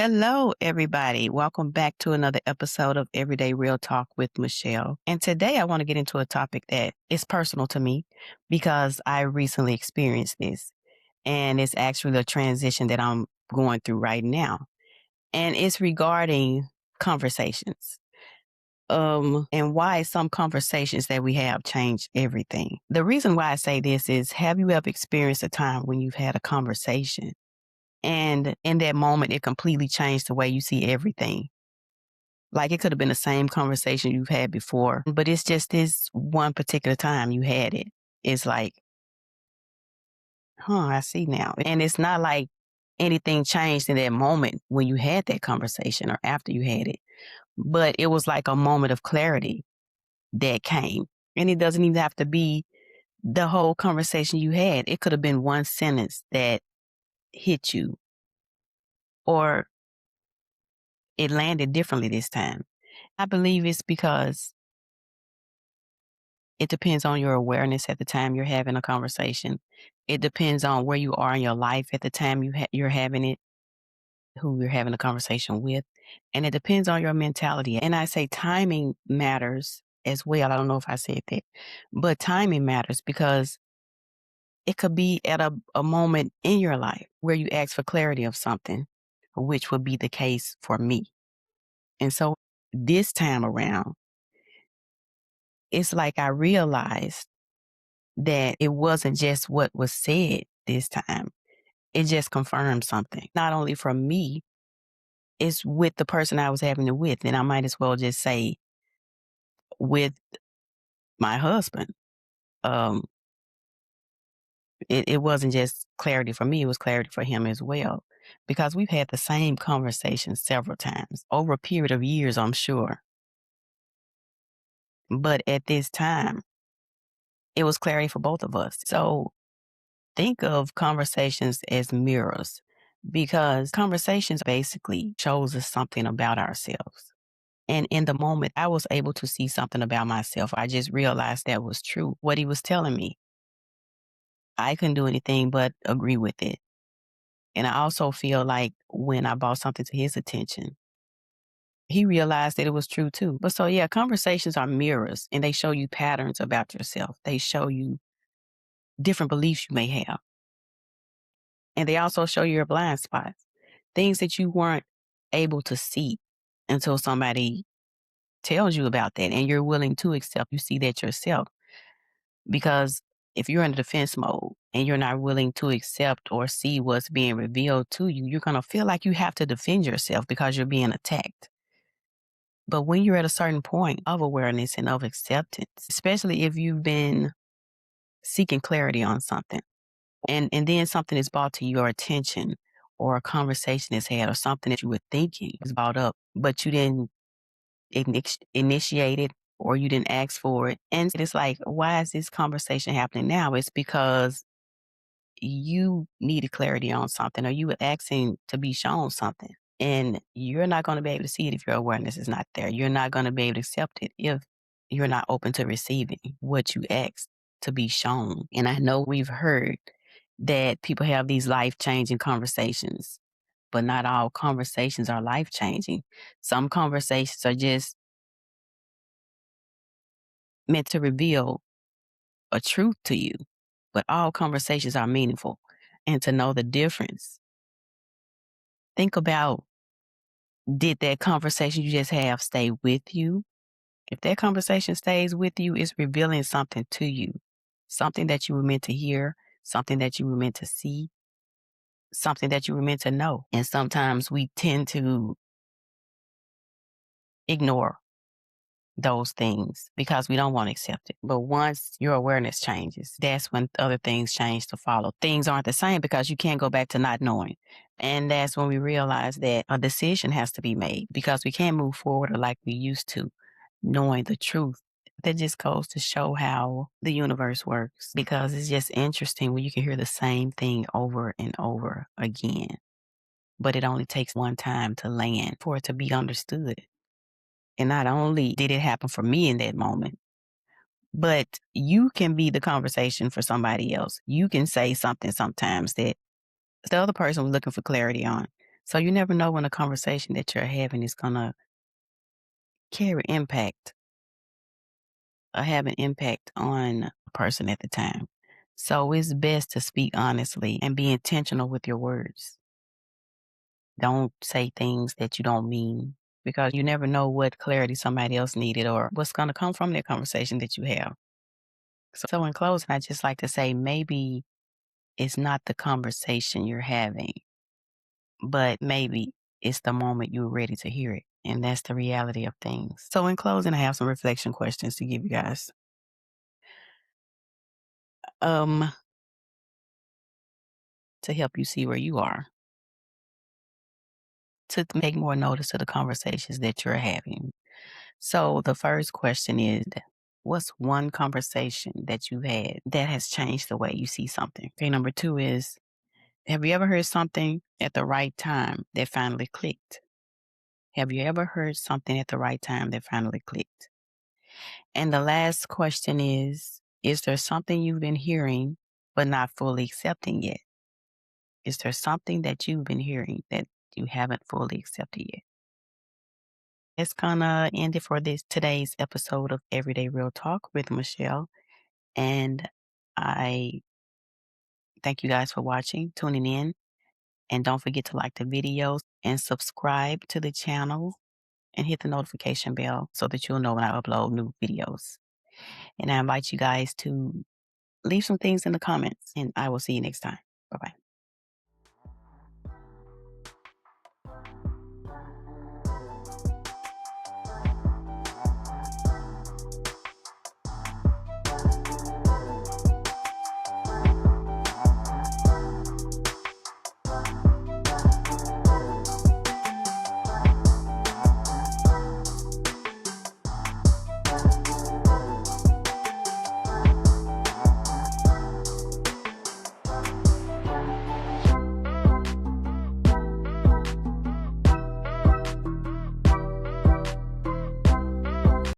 Hello, everybody. Welcome back to another episode of Everyday Real Talk with Michelle. And today I want to get into a topic that is personal to me because I recently experienced this. And it's actually a transition that I'm going through right now. And it's regarding conversations. And why some conversations that we have change everything. The reason why I say this is, have you ever experienced a time when you've had a conversation and in that moment, it completely changed the way you see everything? Like it could have been the same conversation you've had before, but it's just this one particular time you had it. It's like, I see now. And it's not like anything changed in that moment when you had that conversation or after you had it, but it was like a moment of clarity that came. And it doesn't even have to be the whole conversation you had. It could have been one sentence that hit you, or it landed differently this time. I believe it's because it depends on your awareness at the time you're having a conversation. It depends on where you are in your life at the time you're having it, who you're having a conversation with. And it depends on your mentality. And I say timing matters as well. I don't know if I said that, but timing matters because it could be at a moment in your life where you ask for clarity of something, which would be the case for me. And so this time around, it's like I realized that it wasn't just what was said this time. It just confirmed something, not only for me, it's with the person I was having it with. And I might as well just say with my husband. Um, it wasn't just clarity for me, it was clarity for him as well. Because we've had the same conversation several times over a period of years, I'm sure. But at this time, it was clarity for both of us. So think of conversations as mirrors because conversations basically shows us something about ourselves. And in the moment, I was able to see something about myself. I just realized that was true. What he was telling me, I couldn't do anything but agree with it. And I also feel like when I brought something to his attention, he realized that it was true too. But so, yeah, conversations are mirrors and they show you patterns about yourself. They show you different beliefs you may have. And they also show you your blind spots, things that you weren't able to see until somebody tells you about that and you're willing to accept you see that yourself. Because if you're in a defense mode and you're not willing to accept or see what's being revealed to you, you're going to feel like you have to defend yourself because you're being attacked. But when you're at a certain point of awareness and of acceptance, especially if you've been seeking clarity on something, and then something is brought to your attention or a conversation is had or something that you were thinking was brought up, but you didn't initiate it or you didn't ask for it. And it's like, why is this conversation happening now? It's because you needed clarity on something or you were asking to be shown something. And you're not going to be able to see it if your awareness is not there. You're not going to be able to accept it if you're not open to receiving what you asked to be shown. And I know we've heard that people have these life-changing conversations, but not all conversations are life-changing. Some conversations are just meant to reveal a truth to you, but all conversations are meaningful. And to know the difference, think about, did that conversation you just have stay with you? If that conversation stays with you, it's revealing something to you, something that you were meant to hear, something that you were meant to see, something that you were meant to know. And sometimes we tend to ignore those things because we don't want to accept it. But once your awareness changes, that's when other things change to follow. Things aren't the same because you can't go back to not knowing. And that's when we realize that a decision has to be made because we can't move forward like we used to, knowing the truth. That just goes to show how the universe works because it's just interesting when you can hear the same thing over and over again. But it only takes one time to land for it to be understood. And not only did it happen for me in that moment, but you can be the conversation for somebody else. You can say something sometimes that the other person was looking for clarity on. So you never know when a conversation that you're having is going to carry impact or have an impact on the person at the time. So it's best to speak honestly and be intentional with your words. Don't say things that you don't mean because you never know what clarity somebody else needed or what's going to come from that conversation that you have. So in closing, I just like to say maybe it's not the conversation you're having, but maybe it's the moment you're ready to hear it. And that's the reality of things. So in closing, I have some reflection questions to give you guys. Um, to help you see where you are, to make more notice of the conversations that you're having. So the first question is, what's one conversation that you had that has changed the way you see something? Okay, number two is, have you ever heard something at the right time that finally clicked? Have you ever heard something at the right time that finally clicked? And the last question is there something you've been hearing but not fully accepting yet? Is there something that you've been hearing that you haven't fully accepted yet? It's gonna end it for this today's episode of Everyday Real Talk with Michelle. And I thank you guys for watching, tuning in. And don't forget to like the videos and subscribe to the channel and hit the notification bell so that you'll know when I upload new videos. And I invite you guys to leave some things in the comments, and I will see you next time. Bye bye.